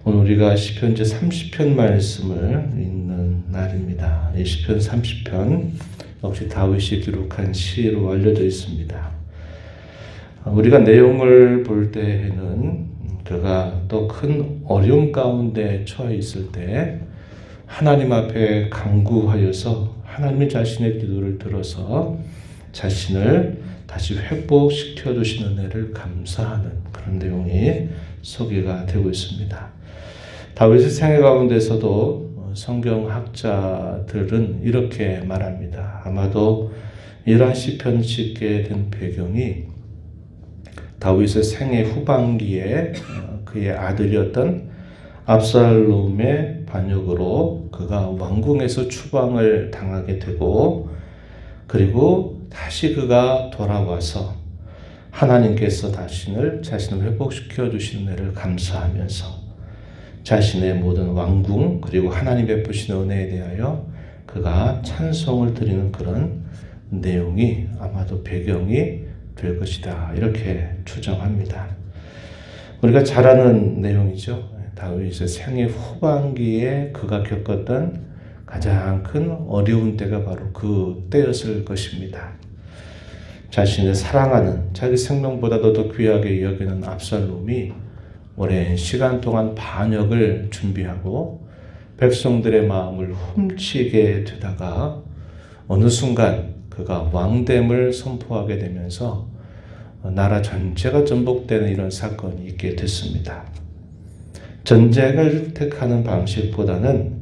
오늘 우리가 시편 제 30편 말씀을 읽는 날입니다. 이 시편 30편 역시 다윗이 기록한 시로 알려져 있습니다. 우리가 내용을 볼 때에는 그가 또 큰 어려움 가운데 처해 있을 때 하나님 앞에 간구하여서 하나님이 자신의 기도를 들어서 자신을 다시 회복시켜 주시는 은혜를 감사하는 그런 내용이 소개가 되고 있습니다. 다윗의 생애 가운데서도 성경학자들은 이렇게 말합니다. 아마도 이러한 시편을 짓게 된 배경이 다윗의 생애 후반기에 그의 아들이었던 압살롬의 반역으로 그가 왕궁에서 추방을 당하게 되고, 그리고 다시 그가 돌아와서 하나님께서 자신을 회복시켜 주신 은혜를 감사하면서 자신의 모든 왕궁 그리고 하나님 베푸신 은혜에 대하여 그가 찬송을 드리는 그런 내용이 아마도 배경이 될 것이다, 이렇게 추정합니다. 우리가 잘 아는 내용이죠. 다윗의 생애 후반기에 그가 겪었던 가장 큰 어려운 때가 바로 그 때였을 것입니다. 자신을 사랑하는, 자기 생명보다도 더 귀하게 여기는 압살롬이 오랜 시간 동안 반역을 준비하고 백성들의 마음을 훔치게 되다가 어느 순간 그가 왕됨을 선포하게 되면서 나라 전체가 전복되는 이런 사건이 있게 됐습니다. 전쟁을 택하는 방식보다는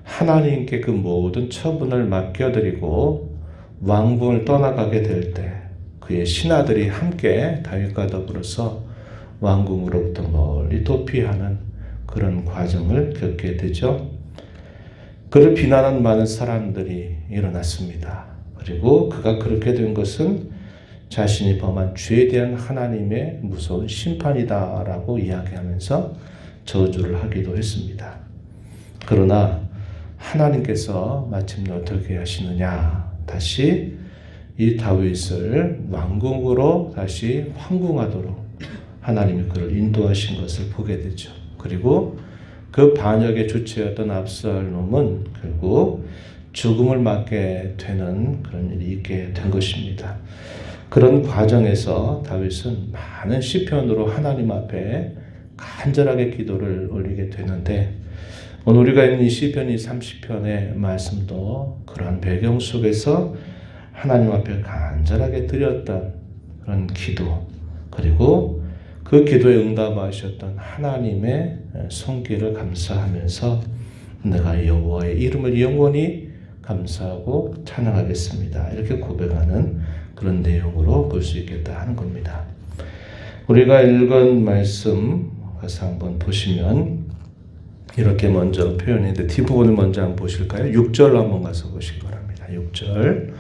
하나님께 그 모든 처분을 맡겨드리고 왕궁을 떠나가게 될 때 그의 신하들이 함께 다윗과 더불어서 왕궁으로부터 멀리 도피하는 그런 과정을 겪게 되죠. 그를 비난한 많은 사람들이 일어났습니다. 그리고 그가 그렇게 된 것은 자신이 범한 죄에 대한 하나님의 무서운 심판이다라고 이야기하면서 저주를 하기도 했습니다. 그러나 하나님께서 마침내 어떻게 하시느냐, 다시 이 다윗을 왕궁으로 다시 황궁하도록 하나님이 그를 인도하신 것을 보게 되죠. 그리고 그 반역의 주체였던 압살롬은 결국 죽음을 맞게 되는 그런 일이 있게 된 것입니다. 그런 과정에서 다윗은 많은 시편으로 하나님 앞에 간절하게 기도를 올리게 되는데, 오늘 우리가 읽는 이 시편 이 30편의 말씀도 그러한 배경 속에서 하나님 앞에 간절하게 드렸던 그런 기도, 그리고 그 기도에 응답하셨던 하나님의 손길을 감사하면서 내가 여호와의 이름을 영원히 감사하고 찬양하겠습니다, 이렇게 고백하는 그런 내용으로 볼 수 있겠다 하는 겁니다. 우리가 읽은 말씀 가서 한번 보시면 이렇게 먼저 표현했는데 뒷부분을 먼저 한번 보실까요? 6절 한번 가서 보시기 바랍니다. 6절.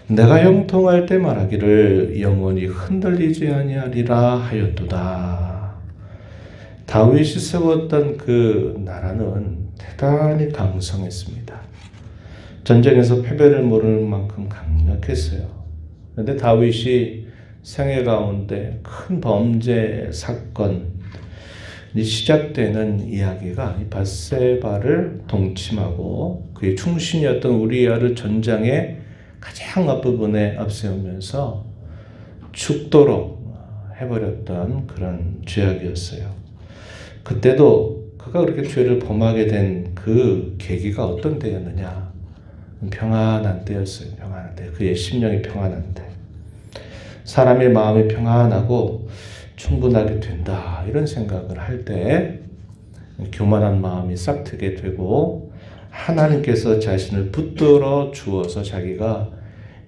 내가 형통할 때 말하기를 영원히 흔들리지 아니하리라 하였도다. 다윗이 세웠던 그 나라는 대단히 강성했습니다. 전쟁에서 패배를 모르는 만큼 강력했어요. 그런데 다윗이 생애 가운데 큰 범죄 사건이 시작되는 이야기가 이 밧세바를 동침하고 그의 충신이었던 우리아를 전장의 가장 앞부분에 앞세우면서 죽도록 해버렸던 그런 죄악이었어요. 그때도 그가 그렇게 죄를 범하게 된 그 계기가 어떤 때였느냐? 평안한 때였어요. 평안한 때. 그의 심령이 평안한 때. 사람의 마음이 평안하고 충분하게 된다, 이런 생각을 할 때 교만한 마음이 싹트게 되고 하나님께서 자신을 붙들어 주어서 자기가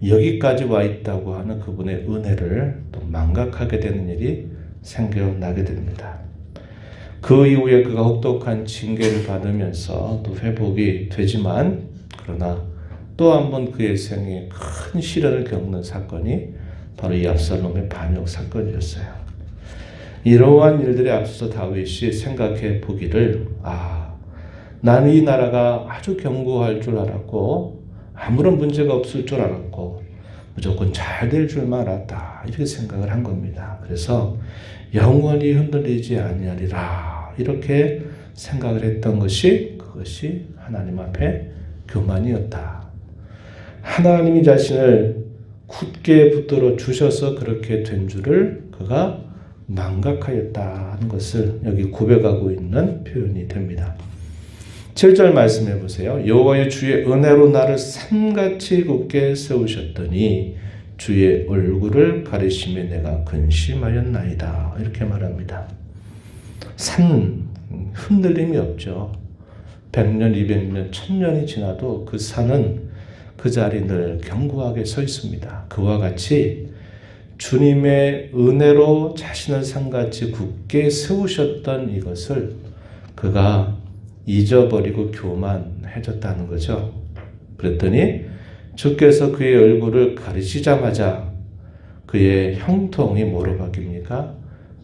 여기까지 와 있다고 하는 그분의 은혜를 또 망각하게 되는 일이 생겨나게 됩니다. 그 이후에 그가 혹독한 징계를 받으면서 또 회복이 되지만, 그러나 또 한 번 그의 생에 큰 시련을 겪는 사건이 바로 이 압살롬의 반역 사건이었어요. 이러한 일들에 앞서서 다윗이 생각해 보기를, 나는 이 나라가 아주 견고할 줄 알았고 아무런 문제가 없을 줄 알았고 무조건 잘 될 줄만 알았다, 이렇게 생각을 한 겁니다. 그래서 영원히 흔들리지 아니하리라, 이렇게 생각을 했던 것이 그것이 하나님 앞에 교만이었다. 하나님이 자신을 굳게 붙들어 주셔서 그렇게 된 줄을 그가 망각하였다 하는 것을 여기 고백하고 있는 표현이 됩니다. 7절 말씀해 보세요. 여호와의 주의 은혜로 나를 산같이 굳게 세우셨더니 주의 얼굴을 가리심에 내가 근심하였나이다. 이렇게 말합니다. 산 흔들림이 없죠. 100년, 200년, 1000년이 지나도 그 산은 그 자리 늘 견고하게 서 있습니다. 그와 같이 주님의 은혜로 자신을 산같이 굳게 세우셨던 이것을 그가 잊어버리고 교만해졌다는 거죠. 그랬더니 주께서 그의 얼굴을 가리시자마자 그의 형통이 뭐로 바뀝니까?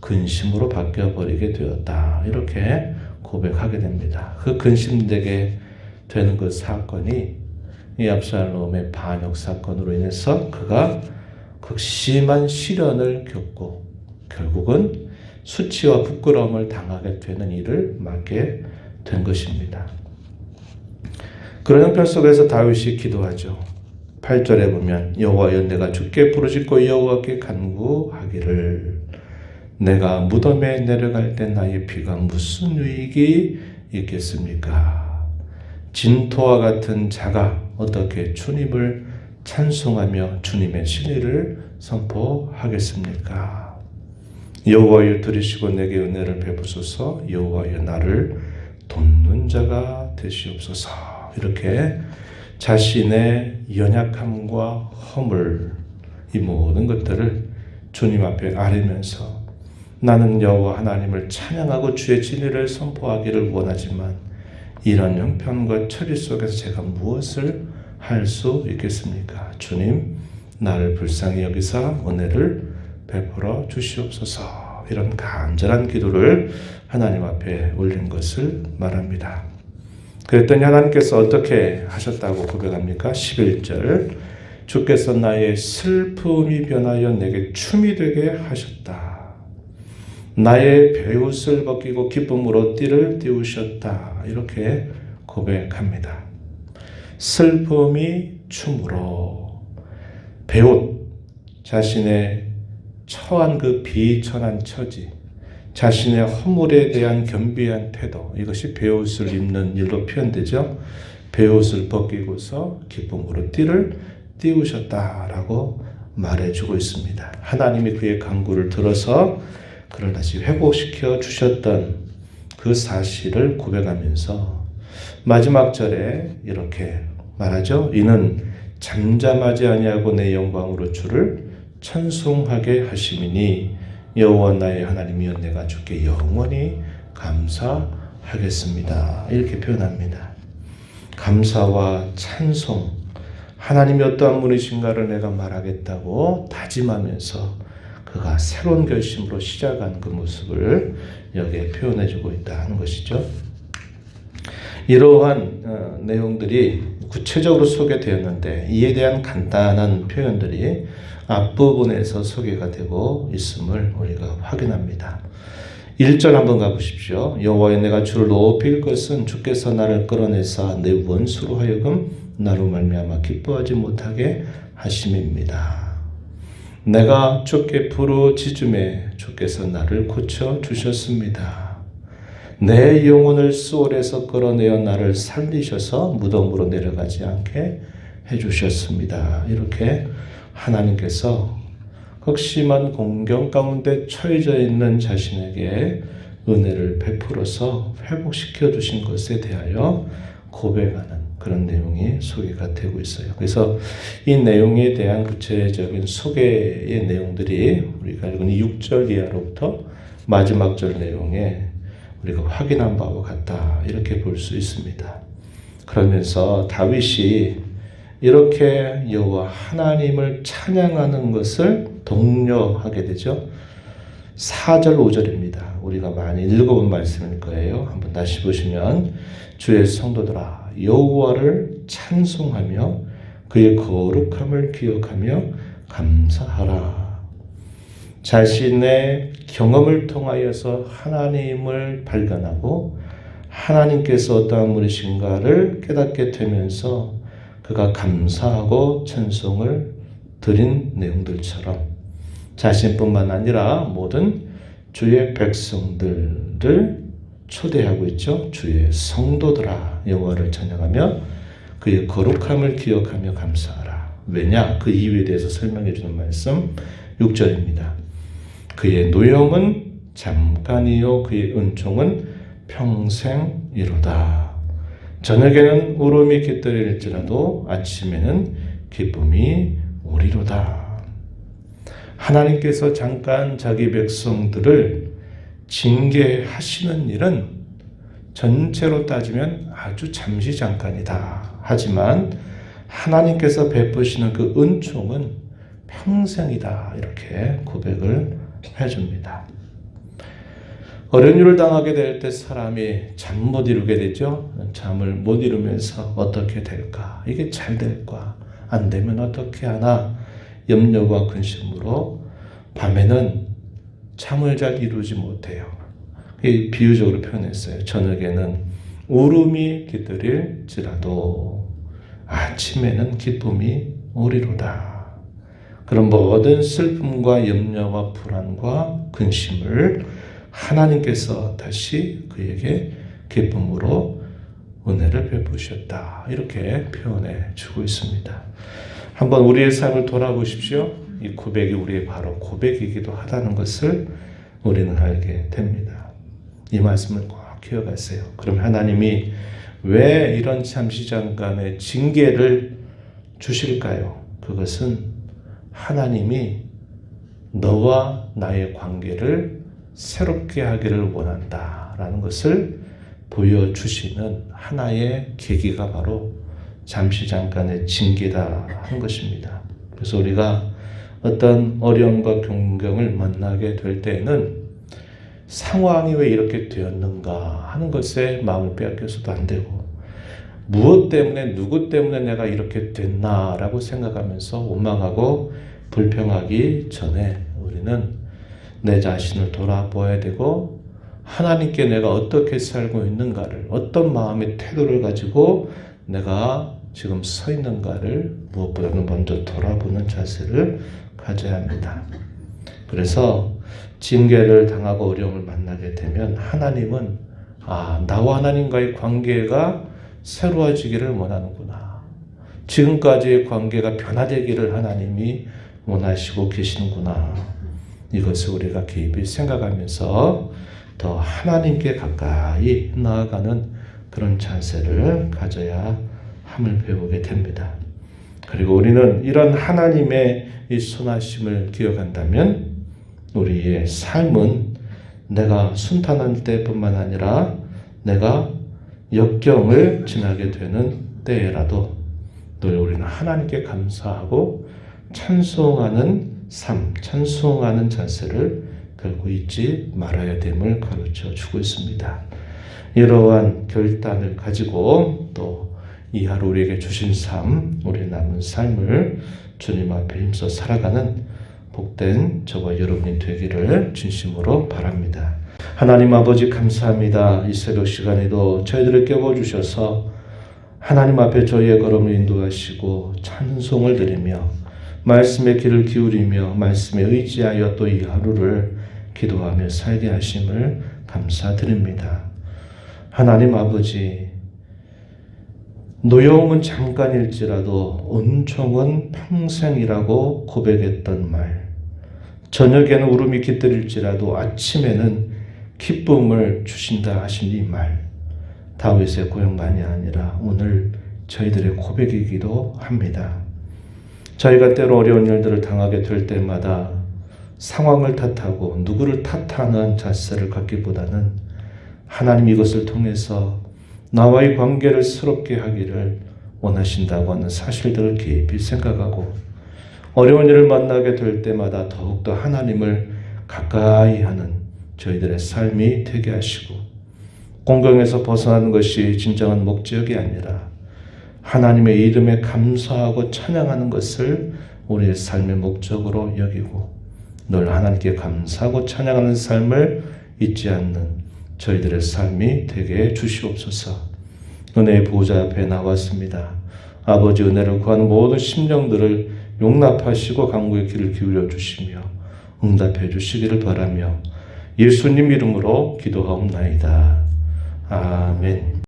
근심으로 바뀌어버리게 되었다. 이렇게 고백하게 됩니다. 그 근심되게 되는 그 사건이 이 압살롬의 반역 사건으로 인해서 그가 극심한 시련을 겪고 결국은 수치와 부끄러움을 당하게 되는 일을 맞게 된 것입니다. 그런 형편 속에서 다윗이 기도하죠. 8절에 보면 여호와여 내가 주께 부르짖고 여호와께 간구하기를 내가 무덤에 내려갈 때 나의 피가 무슨 유익이 있겠습니까? 진토와 같은 자가 어떻게 주님을 찬송하며 주님의 진리를 선포하겠습니까? 여호와여 들으시고 내게 은혜를 베푸소서. 여호와여 나를 돕는 자가 되시옵소서. 이렇게 자신의 연약함과 허물 이 모든 것들을 주님 앞에 아뢰면서 나는 여호와 하나님을 찬양하고 주의 진리를 선포하기를 원하지만 이런 형편과 처리 속에서 제가 무엇을 할 수 있겠습니까? 주님 나를 불쌍히 여기사 은혜를 베풀어 주시옵소서. 이런 간절한 기도를 하나님 앞에 올린 것을 말합니다. 그랬더니 하나님께서 어떻게 하셨다고 고백합니까? 11절 주께서 나의 슬픔이 변하여 내게 춤이 되게 하셨다. 나의 베옷을 벗기고 기쁨으로 띠를 띄우셨다. 이렇게 고백합니다. 슬픔이 춤으로 베옷, 자신의 처한 그 비천한 처지, 자신의 허물에 대한 겸비한 태도, 이것이 베옷을 입는 일로 표현되죠. 베옷을 벗기고서 기쁨으로 띠를 띄우셨다라고 말해주고 있습니다. 하나님이 그의 간구를 들어서 그를 다시 회복시켜 주셨던 그 사실을 고백하면서 마지막 절에 이렇게 말하죠. 이는 잠잠하지 아니하고 내 영광으로 주를 찬송하게 하심이니 여호와 나의 하나님이여 내가 주께 영원히 감사하겠습니다. 이렇게 표현합니다. 감사와 찬송, 하나님이 어떠한 분이신가를 내가 말하겠다고 다짐하면서 그가 새로운 결심으로 시작한 그 모습을 여기에 표현해주고 있다는 것이죠. 이러한 내용들이 구체적으로 소개되었는데 이에 대한 간단한 표현들이 앞부분에서 소개가 되고 있음을 우리가 확인합니다. 1절 한번 가보십시오. 여호와여 내가 주를 높일 것은 주께서 나를 끌어내사 내 원수로 하여금 나로 말미암아 기뻐하지 못하게 하심입니다. 내가 주께 부르짖음에 주께서 나를 고쳐 주셨습니다. 내 영혼을 수월에서 끌어내어 나를 살리셔서 무덤으로 내려가지 않게 해주셨습니다. 이렇게 하나님께서 극심한 공경 가운데 처해져 있는 자신에게 은혜를 베풀어서 회복시켜 주신 것에 대하여 고백하는 그런 내용이 소개가 되고 있어요. 그래서 이 내용에 대한 구체적인 소개의 내용들이 우리가 읽은 6절 이하로부터 마지막 절 내용에 우리가 확인한 바와 같다. 이렇게 볼 수 있습니다. 그러면서 다윗이 이렇게 여호와 하나님을 찬양하는 것을 독려하게 되죠. 4절 5절입니다. 우리가 많이 읽어본 말씀일 거예요. 한번 다시 보시면 주의 성도들아 여호와를 찬송하며 그의 거룩함을 기억하며 감사하라. 자신의 경험을 통하여서 하나님을 발견하고 하나님께서 어떠한 분이신가를 깨닫게 되면서 그가 감사하고 찬송을 드린 내용들처럼 자신뿐만 아니라 모든 주의 백성들을 초대하고 있죠. 주의 성도들아 여호와를 찬양하며 그의 거룩함을 기억하며 감사하라. 왜냐? 그 이유에 대해서 설명해 주는 말씀 6절입니다. 그의 노여움은 잠깐이요 그의 은총은 평생이로다. 저녁에는 울음이 깃들일지라도 아침에는 기쁨이 오리로다. 하나님께서 잠깐 자기 백성들을 징계하시는 일은 전체로 따지면 아주 잠시 잠깐이다. 하지만 하나님께서 베푸시는 그 은총은 평생이다. 이렇게 고백을 해줍니다. 어려운 일을 당하게 될 때 사람이 잠 못 이루게 되죠. 잠을 못 이루면서 어떻게 될까? 이게 잘 될까? 안 되면 어떻게 하나? 염려와 근심으로 밤에는 잠을 잘 이루지 못해요. 비유적으로 표현했어요. 저녁에는 울음이 깃들일지라도 아침에는 기쁨이 오리로다. 그런 모든 슬픔과 염려와 불안과 근심을 하나님께서 다시 그에게 기쁨으로 은혜를 베푸셨다. 이렇게 표현해 주고 있습니다. 한번 우리의 삶을 돌아보십시오. 이 고백이 우리의 바로 고백이기도 하다는 것을 우리는 알게 됩니다. 이 말씀을 꼭 기억하세요. 그럼 하나님이 왜 이런 잠시 잠깐의 징계를 주실까요? 그것은 하나님이 너와 나의 관계를 새롭게 하기를 원한다라는 것을 보여주시는 하나의 계기가 바로 잠시 잠깐의 징계다 하는 것입니다. 그래서 우리가 어떤 어려움과 경경을 만나게 될 때에는 상황이 왜 이렇게 되었는가 하는 것에 마음을 빼앗겨서도 안 되고 무엇 때문에 누구 때문에 내가 이렇게 됐나라고 생각하면서 원망하고 불평하기 전에 우리는 내 자신을 돌아보아야 되고 하나님께 내가 어떻게 살고 있는가를 어떤 마음의 태도를 가지고 내가 지금 서 있는가를 무엇보다도 먼저 돌아보는 자세를 가져야 합니다. 그래서 징계를 당하고 어려움을 만나게 되면 하나님은 나와 하나님과의 관계가 새로워지기를 원하는구나. 지금까지의 관계가 변화되기를 하나님이 원하시고 계시는구나. 이것을 우리가 깊이 생각하면서 더 하나님께 가까이 나아가는 그런 자세를 가져야 함을 배우게 됩니다. 그리고 우리는 이런 하나님의 이 선하심을 기억한다면 우리의 삶은 내가 순탄한 때뿐만 아니라 내가 역경을 지나게 되는 때라도 늘 우리는 하나님께 감사하고 찬송하는 삶, 찬송하는 자세를 결코 잊지 말아야 됨을 가르쳐 주고 있습니다. 이러한 결단을 가지고 또 이 하루 우리에게 주신 삶, 우리의 남은 삶을 주님 앞에 힘써 살아가는 복된 저와 여러분이 되기를 진심으로 바랍니다. 하나님 아버지 감사합니다. 이 새벽 시간에도 저희들을 깨워주셔서 하나님 앞에 저희의 걸음을 인도하시고 찬송을 드리며 말씀의 귀를 기울이며 말씀에 의지하여 또 이 하루를 기도하며 살게 하심을 감사드립니다. 하나님 아버지, 노여움은 잠깐일지라도 은총은 평생이라고 고백했던 말, 저녁에는 울음이 깃들일지라도 아침에는 기쁨을 주신다 하신 이 말, 다윗의 고역만이 아니라 오늘 저희들의 고백이기도 합니다. 저희가 때로 어려운 일들을 당하게 될 때마다 상황을 탓하고 누구를 탓하는 자세를 갖기보다는 하나님 이것을 통해서 나와의 관계를 새롭게 하기를 원하신다고 하는 사실들을 깊이 생각하고 어려운 일을 만나게 될 때마다 더욱더 하나님을 가까이 하는 저희들의 삶이 되게 하시고 공경에서 벗어나는 것이 진정한 목적이 아니라 하나님의 이름에 감사하고 찬양하는 것을 우리의 삶의 목적으로 여기고 늘 하나님께 감사하고 찬양하는 삶을 잊지 않는 저희들의 삶이 되게 주시옵소서. 은혜의 보좌 앞에 나왔습니다. 아버지 은혜를 구하는 모든 심령들을 용납하시고 간구의 귀를 기울여 주시며 응답해 주시기를 바라며 예수님 이름으로 기도하옵나이다. 아멘.